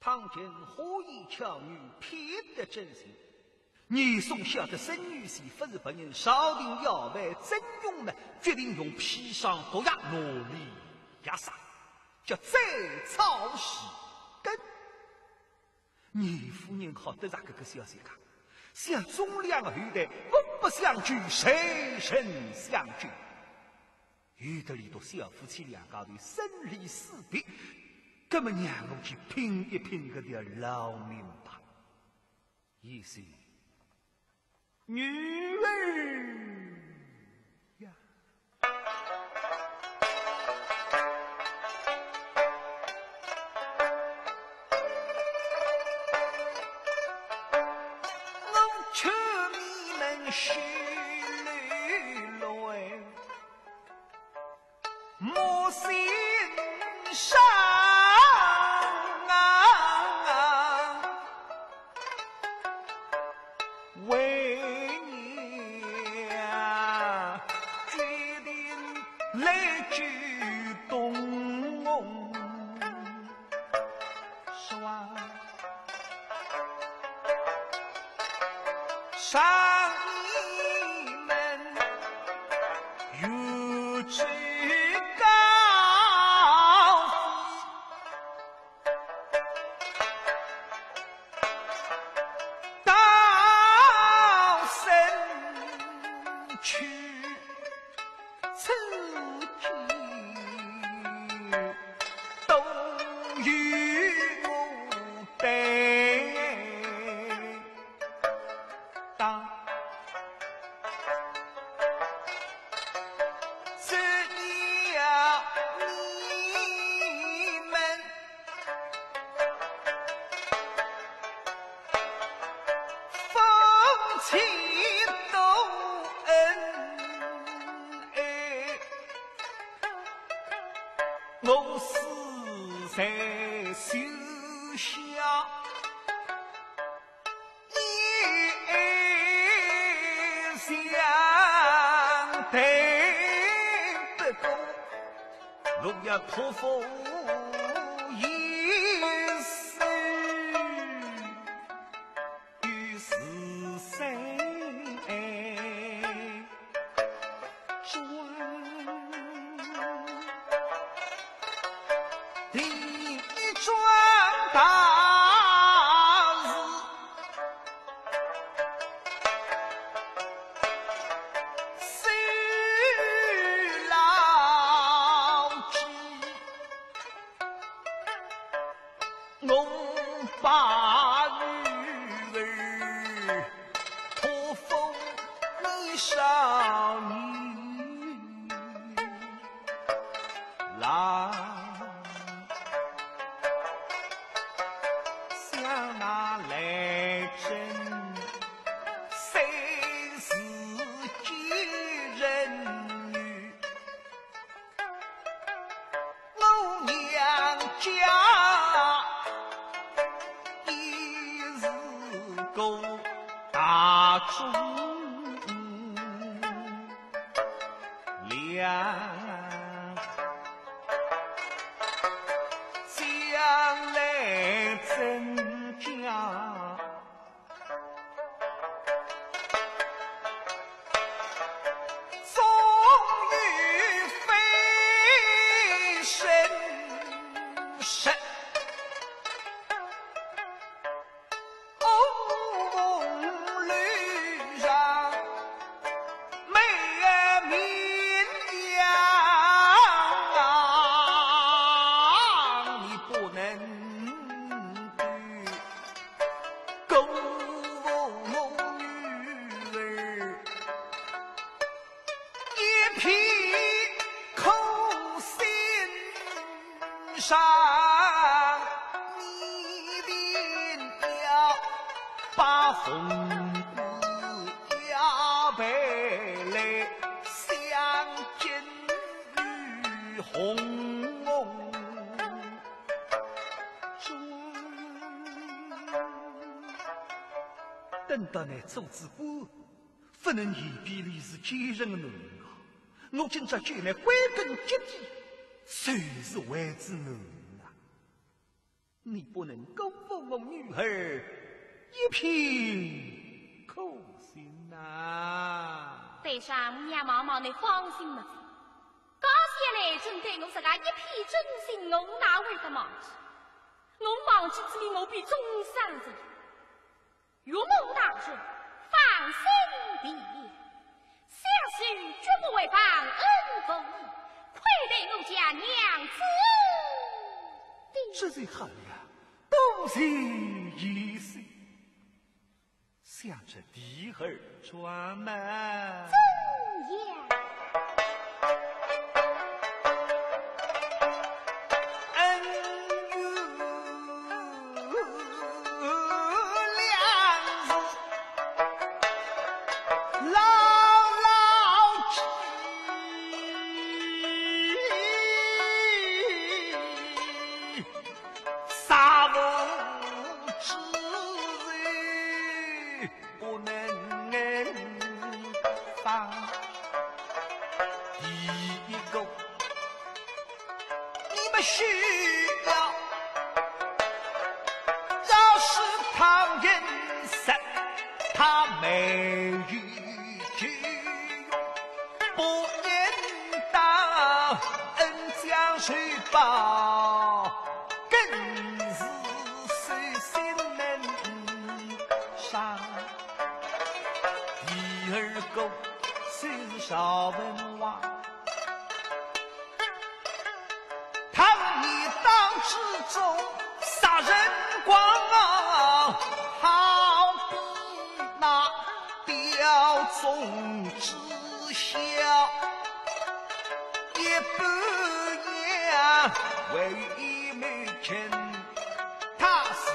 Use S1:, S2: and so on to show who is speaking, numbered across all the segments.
S1: 唐今何以巧女偏得真心？你送下的孙女婿不是本人朝廷要为曾勇呢，决定用砒霜毒药努力压杀，叫再操时根。你夫人好得着这个消息啊！想忠良后代，我不相拒，谁人相拒？有的里头小夫妻两家头生离死别，根本让我去拼一拼个条老命吧。意思，女儿呀，我却你们是泪泪。莫心伤啊，为娘决定来举动，是吧？上你们有志我死在手下，一相对不公，若要破风一死，于是谁第一桩大事，是老几弄把女儿托付你少女来。那来真谁是几人女？我娘家已是个大主良，将来怎讲？终于飞升神，红绿上美名扬，你不能。上你定要把红布压背来，相见与红等到那做主官，不能以比例是奸人的奴人啊！我今朝就来归根结底。谁是为之奴啊？你不能辜负我女儿一片苦心呐！
S2: 对上母娘妈妈，你放心么子？刚下来针对我自家一片真心，我哪会得忘记？我忘记之里，我必终生人。岳母大人，放心别恋，相许绝不违反恩不义，愧对我家娘子。
S1: 这最好呀，多谢一岁，想着弟儿专门。
S2: 怎样？
S1: 少文王，唐你当之中杀人光啊，好比那雕钟之效，也不样为一美臣，他是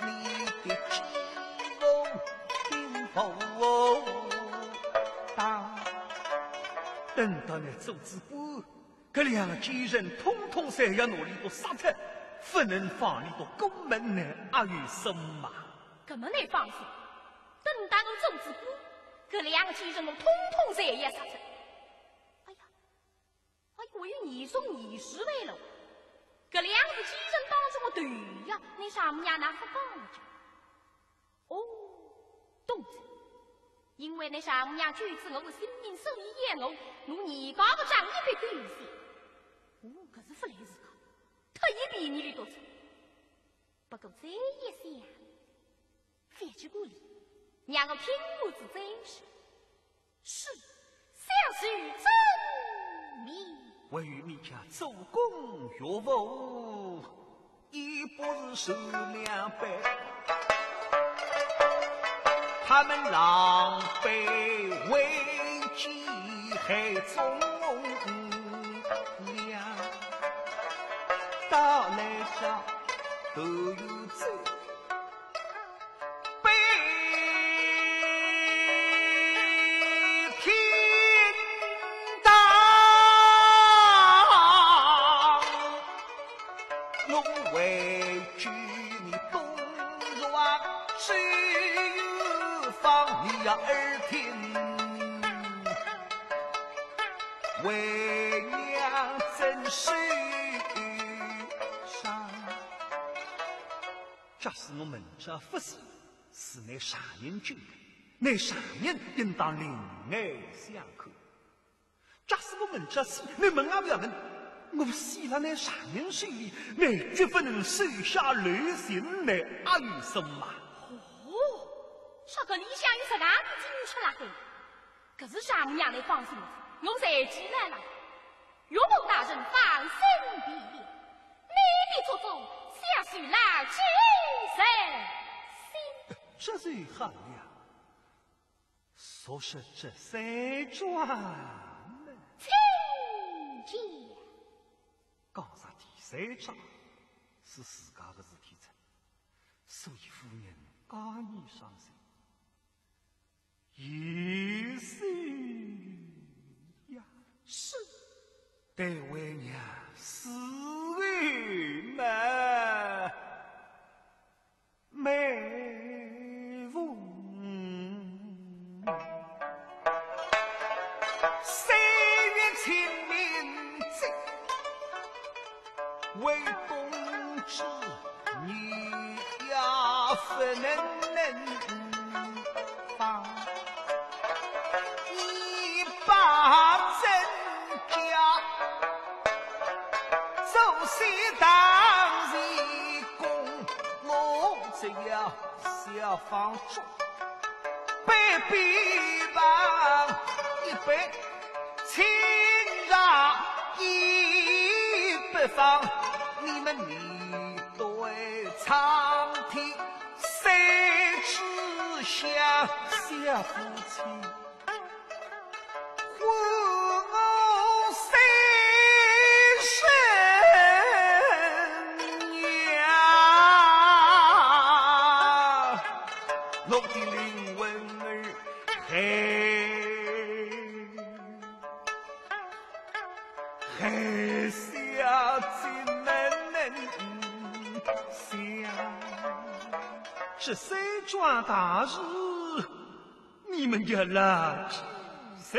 S1: 你的知翁听否？等到你走之后，这两家人统统侪要努力都杀出，不能放你到宫门内阿有什么？
S2: 搿么你放心，等到我走之后，这两家人我统统侪要杀出。哎呀，我有你送你十位了，这两个家人当中我对呀，你上面哪不讲究？哦，懂着。因为那上母娘举止我的性命受以厌恶，我你搞不长一笔对些。可是不来自个，特意比你的多错。不过这一想，反去故里，让我听我之真实，是相许真命。
S1: 为与你家做工岳父，已不是受两百。他们狼狈为己害忠良，到来上都有罪，被天打，我委屈你东软只有放你耳听，为娘真是伤。假使我们这不是是乃杀人君，乃杀人应当另爱相看。假使我们这是，你问也不要问，我死了乃杀人手里，乃绝不能手下留情，乃还有什么？
S2: 这个理想有什么进去了的？可是上母娘你放心，我在济南了。岳母大人放心别恋，你的祖宗相许来去神心。
S1: 这最好了，所说这三桩
S2: 请讲。
S1: 讲啥第三章是自家的事体出，所以夫人家你伤心。一岁呀，
S2: 是
S1: 待为娘死为难，每逢3月清明节，为冬至不能放，你把真假首先当人公，我只要小房中被逼忙一杯情让一不放，你们面对苍天谁知想小夫妻婚我谁生娘，我的灵魂儿还下进门想，是谁抓大事？你们要拉谁？